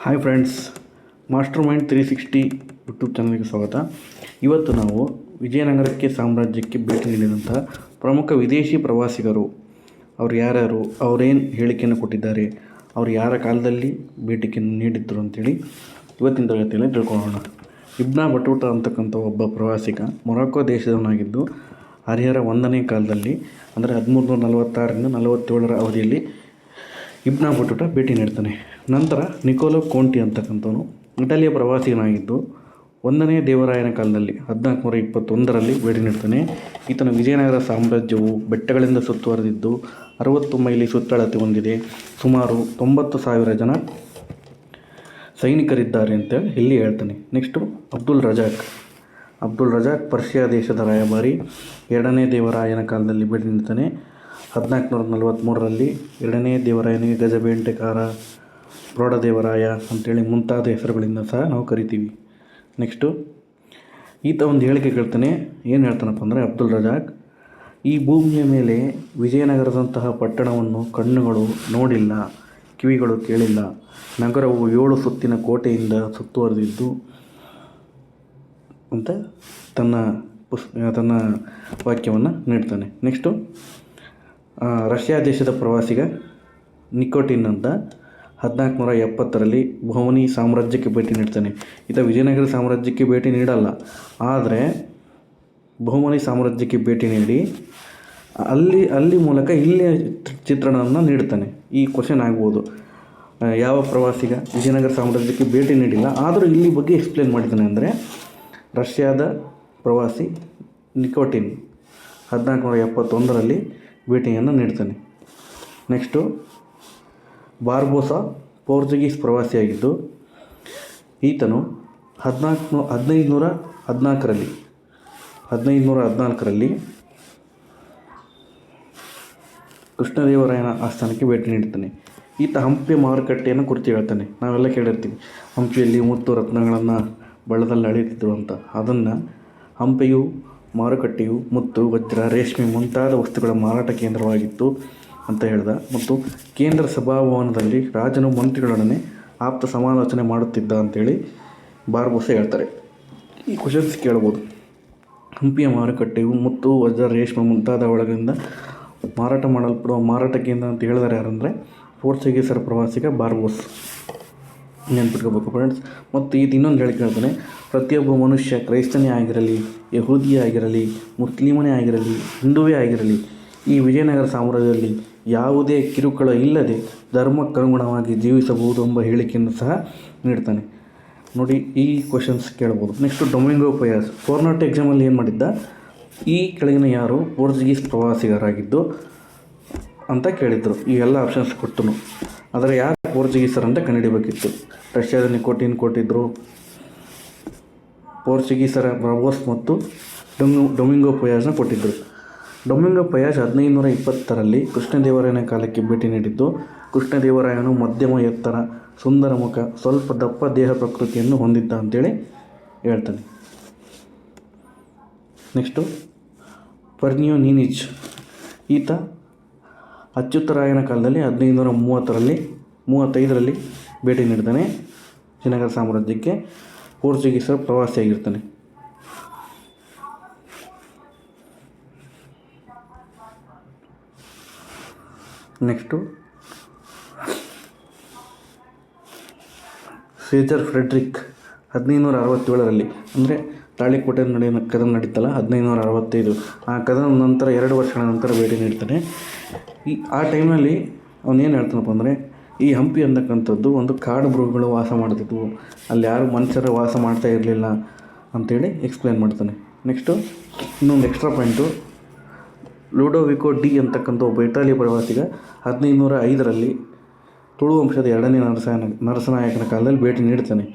Hi friends, master mind 360 YouTube ಚಾನಲ್ಗೆ ಸ್ವಾಗತ. ಇವತ್ತು ನಾವು ವಿಜಯನಗರಕ್ಕೆ ಸಾಮ್ರಾಜ್ಯಕ್ಕೆ ಭೇಟಿ ನೀಡಿದಂತಹ ಪ್ರಮುಖ ವಿದೇಶಿ ಪ್ರವಾಸಿಗರು ಅವರು ಯಾರ್ಯಾರು, ಅವರೇನು ಹೇಳಿಕೆಯನ್ನು ಕೊಟ್ಟಿದ್ದಾರೆ, ಅವರು ಯಾರ ಕಾಲದಲ್ಲಿ ಭೇಟಿಯನ್ನು ನೀಡಿದ್ರು ಅಂತೇಳಿ ಇವತ್ತಿನ ತರಗತಿಯಲ್ಲಿ ತಿಳ್ಕೊಳ್ಳೋಣ. ಇಬ್ನ ಬಟೂಟ ಅಂತಕ್ಕಂಥ ಒಬ್ಬ ಪ್ರವಾಸಿಗ ಮೊರಾಕೋ ದೇಶದವನಾಗಿದ್ದು ಹರಿಹರ 1ನೇ ಕಾಲದಲ್ಲಿ ಅಂದರೆ 1346ರಿಂದ 47ರ ಅವಧಿಯಲ್ಲಿ ಇಬ್ನ ಬಟೂಟ ಭೇಟಿ ನೀಡ್ತಾನೆ. ನಂತರ ನಿಕೋಲೋ ಕೋಂಟಿ ಅಂತಕ್ಕಂಥವನು ಇಟಲಿಯ ಪ್ರವಾಸಿಗನಾಗಿದ್ದು 1ನೇ ದೇವರಾಯನ ಕಾಲದಲ್ಲಿ 1421ರಲ್ಲಿ ಭೇಟಿ ನೀಡ್ತಾನೆ. ಈತನ ವಿಜಯನಗರ ಸಾಮ್ರಾಜ್ಯವು ಬೆಟ್ಟಗಳಿಂದ ಸುತ್ತುವರೆದಿದ್ದು 60 ಮೈಲಿ ಸುತ್ತಳತೆ ಹೊಂದಿದೆ. ಸುಮಾರು 90,000 ಜನ ಸೈನಿಕರಿದ್ದಾರೆ ಅಂತ ಇಲ್ಲಿ ಹೇಳ್ತಾನೆ. ನೆಕ್ಸ್ಟು ಅಬ್ದುಲ್ ರಜಾಕ್ ಪರ್ಷಿಯಾ ದೇಶದ ರಾಯಭಾರಿ 2ನೇ ದೇವರಾಯನ ಕಾಲದಲ್ಲಿ ಭೇಟಿ ನೀಡ್ತಾನೆ. 1443ರಲ್ಲಿ 2ನೇ ದೇವರಾಯನಿಗೆ ಗಜಬೇಂಟೆಕಾರ, ಪ್ರೌಢದೇವರಾಯ ಅಂತೇಳಿ ಮುಂತಾದ ಹೆಸರುಗಳಿಂದ ಸಹ ನಾವು ಕರಿತೀವಿ. ನೆಕ್ಸ್ಟು ಈತ ಒಂದು ಹೇಳಿಕೆ ಕೇಳ್ತಾನೆ. ಏನು ಹೇಳ್ತಾನಪ್ಪ ಅಂದರೆ, ಅಬ್ದುಲ್ ರಜಾಕ್ ಈ ಭೂಮಿಯ ಮೇಲೆ ವಿಜಯನಗರದಂತಹ ಪಟ್ಟಣವನ್ನು ಕಣ್ಣುಗಳು ನೋಡಿಲ್ಲ, ಕಿವಿಗಳು ಕೇಳಿಲ್ಲ. ನಗರವು 7 ಸುತ್ತಿನ ಕೋಟೆಯಿಂದ ಸುತ್ತುವರೆದಿದ್ದು ಅಂತ ತನ್ನ ವಾಕ್ಯವನ್ನು ನೀಡ್ತಾನೆ. ನೆಕ್ಸ್ಟು ರಷ್ಯಾ ದೇಶದ ಪ್ರವಾಸಿಗ ನಿಕೋಟಿನ್ ಅಂತ 1470ರಲ್ಲಿ ಬಹುಮನಿ ಸಾಮ್ರಾಜ್ಯಕ್ಕೆ ಭೇಟಿ ನೀಡ್ತಾನೆ. ಈತ ವಿಜಯನಗರ ಸಾಮ್ರಾಜ್ಯಕ್ಕೆ ಭೇಟಿ ನೀಡಲ್ಲ, ಆದರೆ ಬಹುಮನಿ ಸಾಮ್ರಾಜ್ಯಕ್ಕೆ ಭೇಟಿ ನೀಡಿ ಅಲ್ಲಿ ಮೂಲಕ ಇಲ್ಲಿಯ ಚಿತ್ರಣವನ್ನು ನೀಡ್ತಾನೆ. ಈ ಕ್ವಶನ್ ಆಗ್ಬೋದು, ಯಾವ ಪ್ರವಾಸಿಗ ವಿಜಯನಗರ ಸಾಮ್ರಾಜ್ಯಕ್ಕೆ ಭೇಟಿ ನೀಡಿಲ್ಲ ಆದರೂ ಇಲ್ಲಿ ಬಗ್ಗೆ ಎಕ್ಸ್ಪ್ಲೇನ್ ಮಾಡಿದ್ದಾನೆ ಅಂದರೆ ರಷ್ಯಾದ ಪ್ರವಾಸಿ ನಿಕೋಟಿನ್ 1471ರಲ್ಲಿ ಭೇಟಿಯನ್ನು ನೀಡ್ತಾನೆ. ನೆಕ್ಸ್ಟು ಬಾರ್ಬೋಸಾ ಪೋರ್ಚುಗೀಸ್ ಪ್ರವಾಸಿಯಾಗಿದ್ದು ಈತನು 1514ರಲ್ಲಿ ಕೃಷ್ಣದೇವರಾಯನ ಆಸ್ಥಾನಕ್ಕೆ ಭೇಟಿ ನೀಡ್ತಾನೆ. ಈತ ಹಂಪಿ ಮಾರುಕಟ್ಟೆಯನ್ನು ಕುರಿತು ಹೇಳ್ತಾನೆ. ನಾವೆಲ್ಲ ಕೇಳಿರ್ತೀವಿ ಹಂಪಿಯಲ್ಲಿ ಮುತ್ತು ರತ್ನಗಳನ್ನು ಬಳ್ಳದಲ್ಲಿ ಅಳೆಯುತ್ತಿದ್ರು ಅಂತ. ಅದನ್ನು ಹಂಪೆಯು ಮಾರುಕಟ್ಟೆಯು ಮುತ್ತು, ವಜ್ರ, ರೇಷ್ಮೆ ಮುಂತಾದ ವಸ್ತುಗಳ ಮಾರಾಟ ಕೇಂದ್ರವಾಗಿತ್ತು ಅಂತ ಹೇಳ್ದ. ಮತ್ತು ಕೇಂದ್ರ ಸಭಾಭವನದಲ್ಲಿ ರಾಜನು ಮಂತ್ರಿಗಳೊಡನೆ ಆಪ್ತ ಸಮಾಲೋಚನೆ ಮಾಡುತ್ತಿದ್ದ ಅಂತೇಳಿ ಬಾರ್ಬೋಸಾ ಹೇಳ್ತಾರೆ. ಈ ಕ್ವಶನ್ಸ್ ಕೇಳ್ಬೋದು. ಹಂಪಿಯ ಮಾರುಕಟ್ಟೆಯು ಮುತ್ತು, ವಜ್ರ, ರೇಷ್ಮೆ ಮುಂತಾದ ಒಳಗಿಂದ ಮಾರಾಟ ಮಾಡಲ್ಪಡುವ ಮಾರಾಟ ಕೇಂದ್ರ ಅಂತ ಹೇಳಿದರೆ ಯಾರಂದರೆ ಪೋರ್ಚುಗೀಸರ ಪ್ರವಾಸಿಗ ಬಾರ್ಬೋಸ್. ನೆನ್ಪಿಟ್ಕೋಬೇಕು ಫ್ರೆಂಡ್ಸ್. ಮತ್ತು ಇದು ಇನ್ನೊಂದು ಹೇಳಿ ಕೇಳ್ತಾನೆ, ಪ್ರತಿಯೊಬ್ಬ ಮನುಷ್ಯ ಕ್ರೈಸ್ತನೇ ಆಗಿರಲಿ, ಯಹೂದಿಯೇ ಆಗಿರಲಿ, ಮುಸ್ಲಿಮನೇ ಆಗಿರಲಿ, ಹಿಂದುವೇ ಆಗಿರಲಿ, ಈ ವಿಜಯನಗರ ಸಾಮ್ರಾಜ್ಯದಲ್ಲಿ ಯಾವುದೇ ಕಿರುಕುಳ ಇಲ್ಲದೆ ಧರ್ಮಕ್ಕನುಗುಣವಾಗಿ ಜೀವಿಸಬಹುದು ಎಂಬ ಹೇಳಿಕೆಯನ್ನು ಸಹ ನೀಡ್ತಾನೆ. ನೋಡಿ, ಈ ಕ್ವಶನ್ಸ್ ಕೇಳ್ಬೋದು. ನೆಕ್ಸ್ಟು ಡೊಮಿಂಗೋ ಪಯಾಸ್ 4 ಎಕ್ಸಾಮಲ್ಲಿ ಏನು ಮಾಡಿದ್ದ, ಈ ಕೆಳಗಿನ ಯಾರು ಪೋರ್ಚುಗೀಸ್ ಪ್ರವಾಸಿಗರಾಗಿದ್ದು ಅಂತ ಕೇಳಿದರು. ಈ ಎಲ್ಲ ಆಪ್ಷನ್ಸ್ ಕೊಟ್ಟನು. ಆದರೆ ಯಾರು ಪೋರ್ಚುಗೀಸರಂತ ಕಂಡುಹಿಡಿಯಬೇಕಿತ್ತು. ರಷ್ಯಾದ ನಿಕೋಟಿನ್ ಕೊಟ್ಟಿದ್ದರು, ಪೋರ್ಚುಗೀಸರ ಬಾರ್ಬೋಸ್ ಮತ್ತು ಡೊಮಿಂಗೋ ಪಯಾಸ್ನ ಕೊಟ್ಟಿದ್ದರು. ಡೊಮಿಂಗೋ ಪಯಾಸ್ 1520ರಲ್ಲಿ ಕೃಷ್ಣದೇವರಾಯನ ಕಾಲಕ್ಕೆ ಭೇಟಿ ನೀಡಿದ್ದು, ಕೃಷ್ಣದೇವರಾಯನು ಮಧ್ಯಮ ಎತ್ತರ, ಸುಂದರ ಮುಖ, ಸ್ವಲ್ಪ ದಪ್ಪ ದೇಹ ಪ್ರಕೃತಿಯನ್ನು ಹೊಂದಿದ್ದ ಅಂತೇಳಿ ಹೇಳ್ತಾನೆ. ನೆಕ್ಸ್ಟು ಪರ್ನಿಯೋ ನೀನಿಚ್ ಈತ ಅಚ್ಯುತರಾಯನ ಕಾಲದಲ್ಲಿ 1535ರಲ್ಲಿ ಭೇಟಿ ನೀಡ್ತಾನೆ. ವಿಜಯನಗರ ಸಾಮ್ರಾಜ್ಯಕ್ಕೆ ಪೋರ್ಚುಗೀಸರ ಪ್ರವಾಸಿಯಾಗಿರ್ತಾನೆ. ನೆಕ್ಸ್ಟು ಸೀಜರ್ ಫ್ರೆಡ್ರಿಕ್ 1567ರಲ್ಲಿ ಅಂದರೆ ತಾಳಿಕೋಟೆ ಕದನ ನಡೀತಲ್ಲ 1565, ಆ ಕದನ ನಂತರ 2 ವರ್ಷಗಳ ನಂತರ ಭೇಟಿ ನೀಡ್ತಾನೆ. ಆ ಟೈಮ್ನಲ್ಲಿ ಅವನೇನು ಹೇಳ್ತಾನಪ್ಪ ಅಂದರೆ, ಈ ಹಂಪಿ ಅಂತಕ್ಕಂಥದ್ದು ಒಂದು ಕಾಡು ಮೃಗಗಳು ವಾಸ ಮಾಡ್ತಿದ್ವು, ಅಲ್ಲಿ ಯಾರು ಮನುಷ್ಯರು ವಾಸ ಮಾಡ್ತಾ ಇರಲಿಲ್ಲ ಅಂಥೇಳಿ ಎಕ್ಸ್ಪ್ಲೇನ್ ಮಾಡ್ತಾನೆ. ನೆಕ್ಸ್ಟು ಇನ್ನೊಂದು ಎಕ್ಸ್ಟ್ರಾ ಪಾಯಿಂಟು, ಲೂಡೋವಿಕೋ ಡಿ ಅಂತಕ್ಕಂಥ ಒಬ್ಬ ಇಟಾಲಿಯ ಪ್ರವಾಸಿಗ 1505ರಲ್ಲಿ ತುಳು ವಂಶದ 2ನೇ ನರಸನಾಯಕನ ಕಾಲದಲ್ಲಿ ಭೇಟಿ ನೀಡ್ತಾನೆ.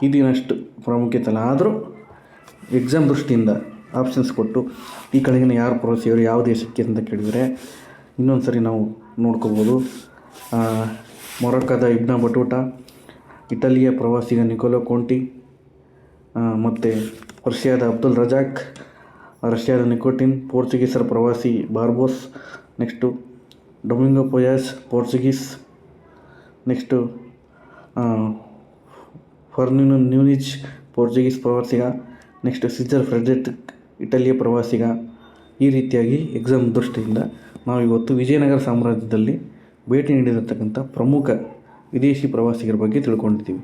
ಇದಿನಷ್ಟು ಪ್ರಾಮುಖ್ಯತೆ ಅಲ್ಲ, ಆದರೂ ಎಕ್ಸಾಮ್ ದೃಷ್ಟಿಯಿಂದ ಆಪ್ಷನ್ಸ್ ಕೊಟ್ಟು ಈ ಕೆಳಗಿನ ಯಾರು ಪ್ರವಾಸಿಗರು ಯಾವ ದೇಶಕ್ಕೆ ಅಂತ ಕೇಳಿದರೆ ಇನ್ನೊಂದು ಸರಿ ನಾವು ನೋಡ್ಕೋಬೋದು. ಮೊರಕ್ಕೋದ ಇಬ್ನ ಬಟೂಟ, ಇಟಲಿಯ ಪ್ರವಾಸಿಗ ನಿಕೋಲೋ ಕೋಂಟಿ, ಮತ್ತು ಪರ್ಷಿಯಾದ ಅಬ್ದುಲ್ ರಜಾಕ್, ರಷ್ಯಾದ ನಿಕೋಟಿನ್, ಪೋರ್ಚುಗೀಸರ ಪ್ರವಾಸಿ Barbosa, next Domingo Paes Portuguese, next Fernao Nuniz Portuguese ಪ್ರವಾಸಿಗ, ನೆಕ್ಸ್ಟ್ ಸಿಜರ್ ಫ್ರೆಡ್ರಿಕ್ ಇಟಲಿಯ ಪ್ರವಾಸಿಗ. ಈ ರೀತಿಯಾಗಿ ಎಕ್ಸಾಮ್ ದೃಷ್ಟಿಯಿಂದ ನಾವು ಇವತ್ತು ವಿಜಯನಗರ ಸಾಮ್ರಾಜ್ಯದಲ್ಲಿ ಭೇಟಿ ನೀಡಿರತಕ್ಕಂಥ ಪ್ರಮುಖ ವಿದೇಶಿ ಪ್ರವಾಸಿಗರ ಬಗ್ಗೆ ತಿಳ್ಕೊಂಡಿದ್ದೀವಿ.